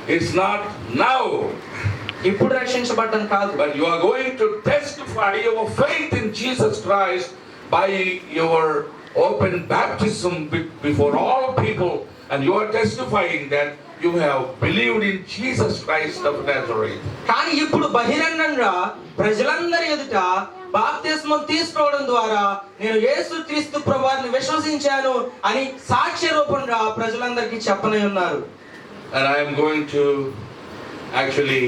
It's not now. ఇప్పుడు రక్షించబడ్డం కాదు, But you are going to testify your faith in Jesus Christ by your open baptism before all people, and you are testifying that you have believed in Jesus Christ of Nazareth. కానీ ఇప్పుడు బహిరంగంగా ప్రజలందరి ఎదుట బాప్తిస్మం తీసుకోవడం ద్వారా నేను యేసుక్రీస్తు ప్రభువుని విశ్వసించాను అని సాక్ష్య రూపంగా ప్రజలందరికీ చెప్పనే ఉన్నారు. And I am going to actually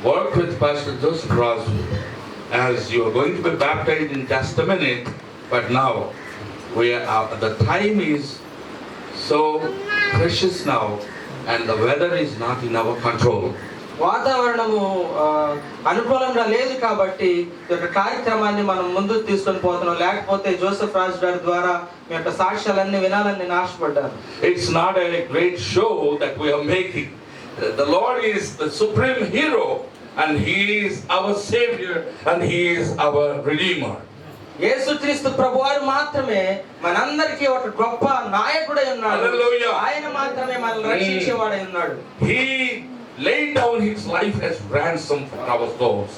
work with Pastor Joseph Crosby as you are going to be baptized in just a minute, but now the time is so precious now, and the weather is not in our control. వాతావరణము అనుకూలంగా లేదు కాబట్టి ఈ యొక్క కార్యక్రమాన్ని మనం ముందుకు తీసుకొని పోతున్నాం. లేకపోతే జోసెఫ్ రాజ్ గారి ద్వారా మీ యొక్క సాక్ష్యాలన్నీ వినాలని నేను ఆశపడ్డాను. It's not a great show that we are making. The Lord is the supreme hero, and He is our Savior, and He is our Redeemer. యేసుక్రీస్తు ప్రభువారు మాత్రమే మనందరికీ ఒక గొప్ప నాయకుడై ఉన్నాడు. Hallelujah. ఆయన మాత్రమే మనల్ని రక్షించేవాడై ఉన్నాడు. He laid down His life as ransom for our souls.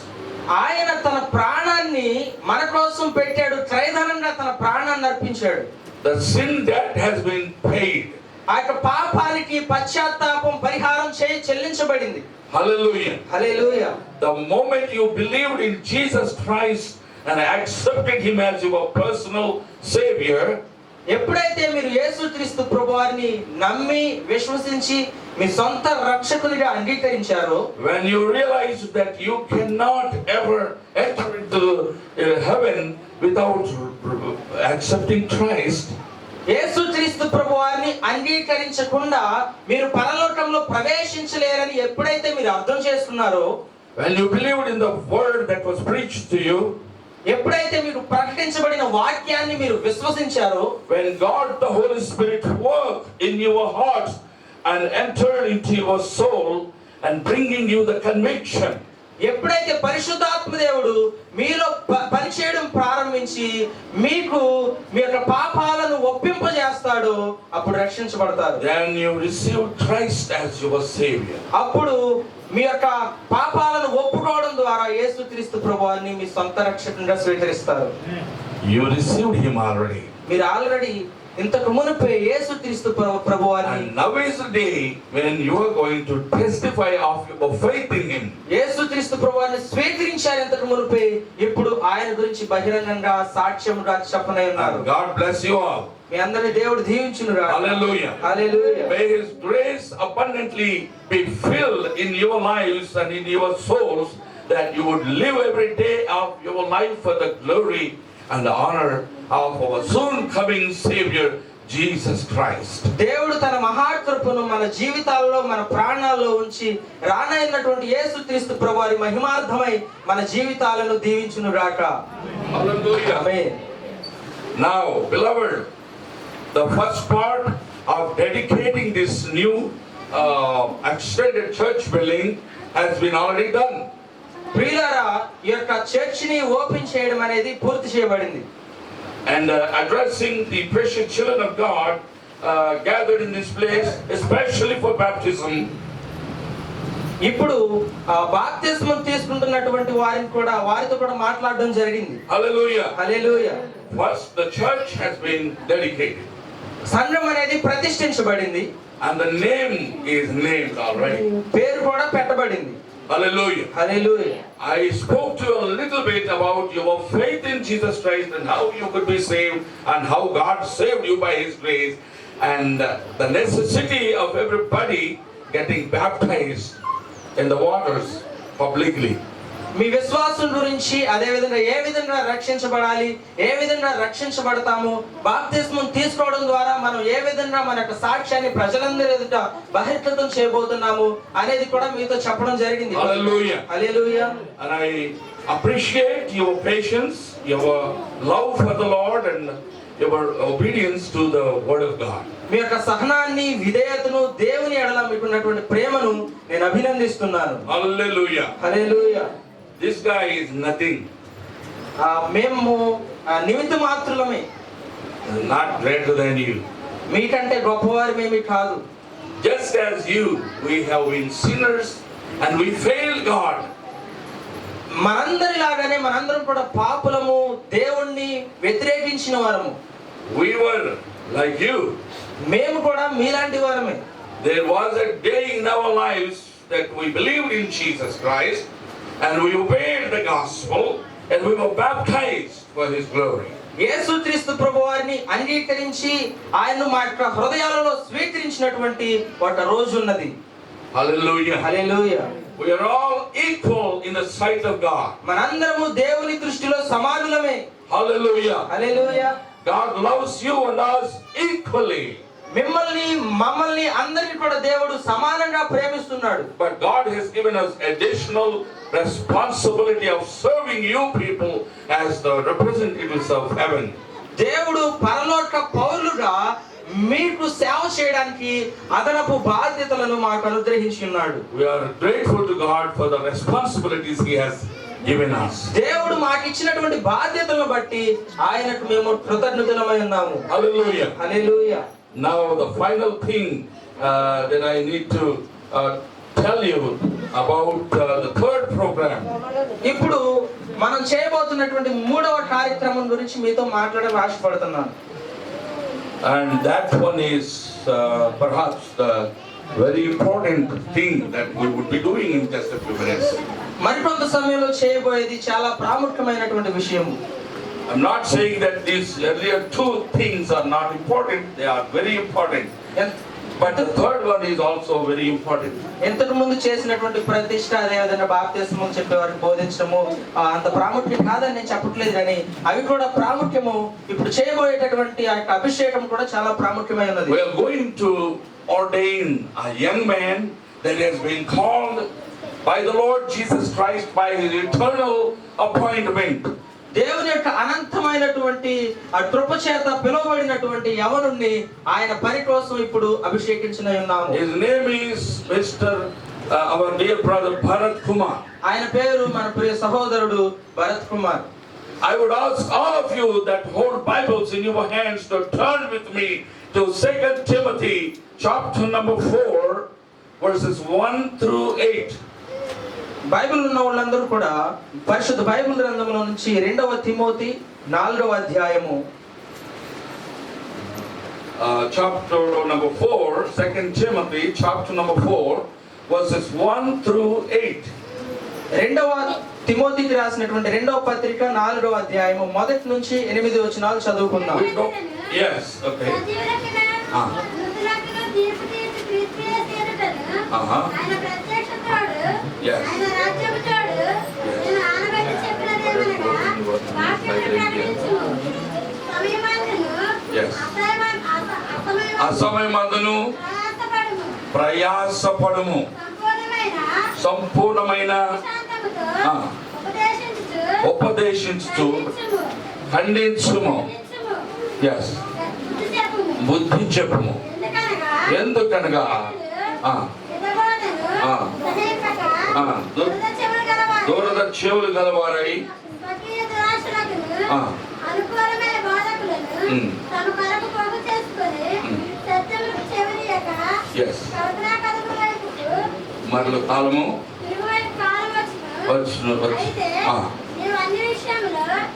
ఆయన తన ప్రాణాన్ని మన కోసం పెట్టాడు, క్రయధనంగా తన ప్రాణాన్ని అర్పించాడు. The sin debt has been paid. ఆ యొక్క పాపానికి పశ్చాత్తాపం పరిహారం చెల్లించబడింది. Hallelujah. Hallelujah. The moment you believed in Jesus Christ and accepted Him as your personal Savior, ఎప్పుడైతే మీరు యేసుక్రీస్తు ప్రభువారిని నమ్మి విశ్వసించి మీ సొంత రక్షకునిగా అంగీకరించారో, when you realize that you cannot ever enter into heaven without accepting Christ, యేసుక్రీస్తు ప్రభువారిని అంగీకరించకుండా మీరు పరలోకంలో ప్రవేశించలేరని ఎప్పుడైతే మీరు అర్థం చేసుకున్నారో, when you believed in the word that was preached to you, ఎప్పుడైతే మీరు ప్రకటించబడిన వాక్యాన్ని మీరు విశ్వసించారో, when God the Holy Spirit worked in your heart and entered into your soul and bringing you the conviction, ఎప్పుడైతే పరిశుద్ధాత్మ దేవుడు మీలో పనిచేయడం ప్రారంభించి మీకు మీ యొక్క పాపాలను ఒప్పింపజేస్తాడో అప్పుడు రక్షించబడతారు. then you receive Christ as your Savior. అప్పుడు మీ యొక్క పాపాలను ఒప్పుకోవడం ద్వారా యేసుక్రీస్తు ప్రభువాన్ని మీ సొంత రక్షకునిగా స్వీకరిస్తారు. You received Him already. మీరు ఆల్రెడీ ఇంతకు మునుపే యేసుక్రీస్తు ప్రభువాన్ని, And now is the day when you are going to testify of your faith in Him. యేసుక్రీస్తు ప్రభువాన్ని స్వీకరించారు ఇంతకు మునుపే, ఇప్పుడు ఆయన గురించి బహిరంగంగా సాక్ష్యముగా చెప్పనే ఉన్నారు. God bless you all. మీ అందరిని దేవుడు దీవించును గాక. Hallelujah. Hallelujah. May His grace abundantly be filled in your lives and in your souls, that you would live every day of your life for the glory and the honor of our soon coming Savior Jesus Christ. దేవుడు తన మహాకృపను మన జీవితాల్లో మన ప్రాణాల్లో ఉంచి రానైనటువంటి యేసుక్రీస్తు ప్రభువారి మహిమార్థమై మన జీవితాలను దీవించును గాక. Hallelujah. Amen. Now, beloved, the first part of dedicating this new extended church building has been already done. ప్రియులారా, ఈ యొక్క చర్చిని ఓపెన్ చేయడం అనేది పూర్తి చేయబడింది. And addressing the precious children of God gathered in this place, especially for baptism. ఇప్పుడు బాప్తిస్మం తీసుకుంటున్నటువంటి వారితో కూడా మాట్లాడడం జరిగింది. Hallelujah. Hallelujah. First, the church has been dedicated. సంఘం అనేది ప్రతిష్ఠించబడింది. And the name is named already. పేరు కూడా పెట్టబడింది. Hallelujah. Hallelujah. I spoke to you a little bit about your faith in Jesus Christ and how you could be saved and how God saved you by His grace, and the necessity of everybody getting baptized in the waters publicly. మీ విశ్వాసం గురించి, అదే విధంగా ఏ విధంగా రక్షించబడాలి, ఏ విధంగా రక్షించబడతాము, బాప్తిస్మం తీసుకోవడం ద్వారా మనం ఏ విధంగా మన యొక్క సాక్ష్యాన్ని ప్రజలందరి ఎదుట బహిర్గతం చేయబోతున్నాము అనేది కూడా మీతో చెప్పడం జరిగింది. Hallelujah. Hallelujah. And I appreciate your patience, your love for the Lord, and your obedience to the word of God. మీ యొక్క సహనాన్ని, విధేయతను, దేవుని ఎడల మీకున్నటువంటి ప్రేమను నేను అభినందిస్తున్నాను. Hallelujah. Hallelujah. This guy is nothing. మేము నిమిత్త మాత్రులమే, not greater than you. మీకంటే గొప్పవారు మేమి కాదు. just as you, we have been sinners and we failed God. మనందరిలాగానే మనందరం కూడా పాపులము, దేవుణ్ణి వ్యతిరేకించిన వారము. We were like you. మేము కూడా మీలాంటి వారమే. There was a day in our lives that we believed in Jesus Christ and we obeyed the gospel and we were baptized for His glory. యేసుక్రీస్తు ప్రభువారిని అంగీకరించి ఆయన్ను మా యొక్క హృదయాలలో స్వీకరించినటువంటి ఒక రోజు ఉన్నది. Hallelujah. Hallelujah. We are all equal in the sight of God. మనందరము దేవుని దృష్టిలో సమానులమే. Hallelujah. Hallelujah. God loves you and us equally. మిమ్మల్ని మమ్మల్ని అందరిని కూడా దేవుడు సమానంగా ప్రేమిస్తున్నాడు. But God has given us additional responsibility of serving you people as the representatives of heaven. దేవుడు పరలోక పౌరులుగా మీకు సేవ చేయడానికి అదనపు బాధ్యతలను మాకు అనుగ్రహించి ఉన్నాడు. We are grateful to God for the responsibilities He has given us. దేవుడు మాకు ఇచ్చినటువంటి బాధ్యతలను బట్టి ఆయనకు మేము కృతజ్ఞతలమై ఉన్నాము. Hallelujah. Hallelujah. Now the final thing that I need to tell you about the third program. ఇప్పుడు మనం చేయబోతున్నటువంటి మూడవ కార్యక్రమం గురించి మీతో మాట్లాడడం ఆశపడుతున్నాను. And that one is perhaps the very important thing that we would be doing in just a few minutes. మరికొంత సమయంలో చేయబోయేది చాలా ప్రాముఖ్యమైనటువంటి విషయము. I'm not saying that these earlier two things are not important. They are very important. But the third one is also very important. ఇంతకు ముందు చేసినటువంటి ప్రతిష్ట, అదేవిధంగా బాప్తిస్మం చెప్పేవారికి బోధించడము అంత ప్రాముఖ్యం కాదని నేను చెప్పట్లేదు, కానీ అవి కూడా ప్రాముఖ్యము. ఇప్పుడు చేయబోయేటటువంటి ఆ యొక్క అభిషేకం కూడా చాలా ప్రాముఖ్యమైనది. We are going to ordain a young man that has been called by the Lord Jesus Christ by His eternal appointment. దేవుని యొక్క అనంతమైనటువంటి ఆ కృప చేత పిలువబడినటువంటి యవనుణ్ణి ఆయన పని కోసం ఇప్పుడు అభిషేకించనై ఉన్నాము. His name is Mr. Our dear brother Bharat Kumar. ఆయన పేరు మన ప్రియ సహోదరుడు Bharat Kumar. I would ask all of you that hold Bibles in your hands to turn with me to 2 Timothy chapter number 4 verses 1 through 8. Bible ఉన్న వాళ్ళందరూ కూడా పరిశుద్ధ Bible గ్రంథంలో నుంచి 2వ తిమోతి 4వ అధ్యాయము chapter number 4, 2 Timothy chapter number 4 verses 1 through 8. 2వ తిమోతికి రాసినటువంటి 2వ పత్రిక 4వ అధ్యాయము 1 నుంచి 8 వచనాలు చదువుకుందాం. Yes, okay. Yes. Yes. అసమయమందును ప్రయాసపడము, సంపూర్ణమైన ఉపదేశించుచు ఖండించుము. Yes. బుద్ధి చెప్పుము. ఎందుకనగా దూరద చెవులు గలవారై మరల కాలము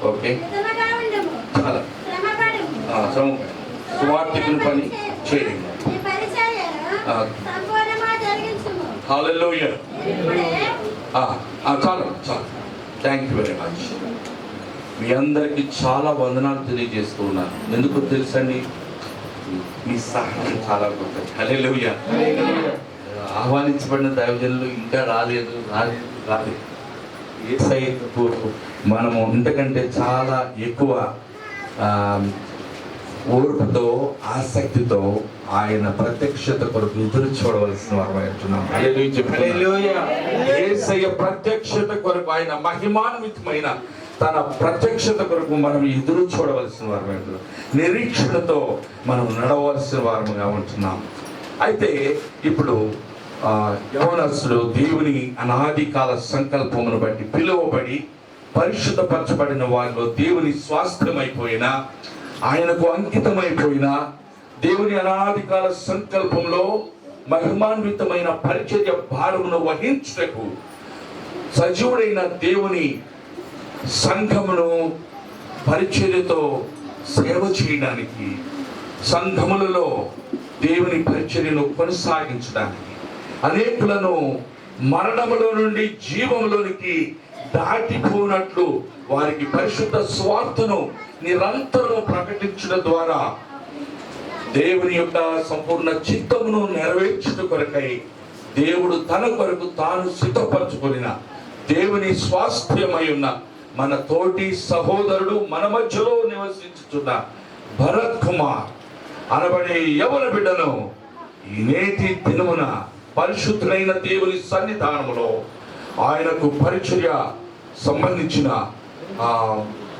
ఓకే చాలా సువార్తికుని పని చేయండి. హల్లెలూయా. చాలు చాలు. Thank you very much. మీ అందరికీ చాలా వందనాలు తెలియజేస్తూ ఉన్నాను. ఎందుకు తెలుసండి, మీ సహాయం చాలా గొప్పది. హల్లెలూయా. ఆహ్వానించబడిన దైవజనులు ఇంకా రాలేదు. యేసయ్యకు మనము ఇంతకంటే చాలా ఎక్కువ ఓర్పుతో ఆసక్తితో ఆయన ప్రత్యక్షత కొరకు ఎదురు చూడవలసిన వారమై ఉంటున్నాం. హల్లెలూయా. యేసయ్య ప్రత్యక్షత కొరకు, ఆయన మహిమాన్వితమైన తన ప్రత్యక్షత కొరకు మనం ఎదురు చూడవలసిన వారమై ఉంటున్నాం. నిరీక్షణతో మనం నడవలసిన వారముగా ఉంటున్నాం. అయితే ఇప్పుడు యవనస్తుడు దేవుని అనాది కాల సంకల్పమును బట్టి పిలువబడి పరిశుద్ధపరచబడిన వారిలో దేవుని స్వాస్థ్యమైపోయిన, ఆయనకు అంకితమైపోయిన, దేవుని అనాది కాల సంకల్పంలో మహిమాన్వితమైన పరిచర్య భారమును వహించుటకు సజీవుడైన దేవుని సంఘమును పరిచర్యతో సేవ చేయడానికి, సంఘములలో దేవుని పరిచర్యను కొనసాగించడానికి, అనేకులను మరణములో నుండి జీవములోనికి దాటిపోనట్లు వారికి పరిశుద్ధ స్వార్థను నిరంతరం ప్రకటించడం ద్వారా దేవుని యొక్క సంపూర్ణ చిత్తమును నెరవేర్చుట కొరకై దేవుడు తన కొరకు తాను సిద్ధపరచుకొనిన దేవుని స్వాస్థ్యమై ఉన్న మన తోటి సహోదరుడు మన మధ్యలో నివసించుతున్న భరత్ కుమార్ అనబడే యవన బిడ్డను ఈ నేటి దినమున పరిశుద్ధులైన దేవుని సన్నిధానములో ఆయనకు పరిచర్య సంబంధించిన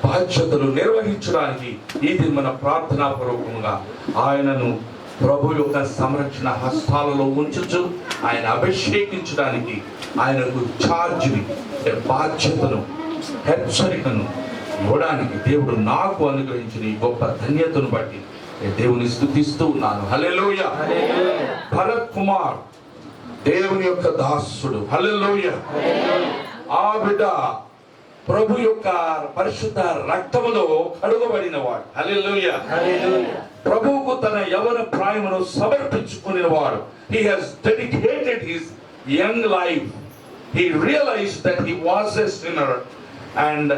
బాధ్యతలు నిర్వహించడానికి ఇది మన ప్రార్థనాపూర్వకంగా ఆయనను ప్రభు యొక్క సంరక్షణ హస్తాలలో ఉంచుచు ఆయన అభిషేకించడానికి ఆయనకు ఛార్జ్ని, బాధ్యతను, హెచ్చరికను ఇవ్వడానికి దేవుడు నాకు అనుగ్రహించిన ఈ గొప్ప ధన్యతను బట్టి దేవుని స్తుతిస్తూ ఉన్నాను. హల్లెలూయా. భరత్ కుమార్ దేవుని యొక్క దాసుడు. హల్లెలూయా. ఆ బిడ్డ ప్రభు యొక్క పరిశుద్ధ రక్తములో కడుగబడినవాడు. హల్లెలూయా. ప్రభువుకు తన యవన ప్రాయమును సమర్పించుకునేవాడు. He has dedicated his young life. He realized that he was a sinner, and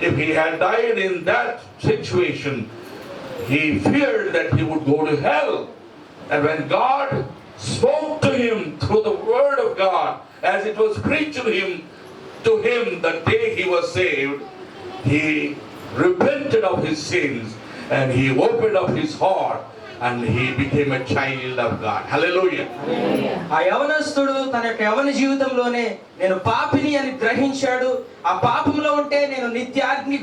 if he had died in that situation, he feared that he would go to hell. And when God spoke to him through the word of God, as it was preached to him the day he was saved, he repented of his sins and he opened up his heart and he became a child of God. Hallelujah. ఆ యవనస్తుడు తన యొక్క యవన జీవితంలోనే నేను పాపిని అని గ్రహించాడు. ఆ పాపంలో ఉంటే నేను నిత్యాగ్ని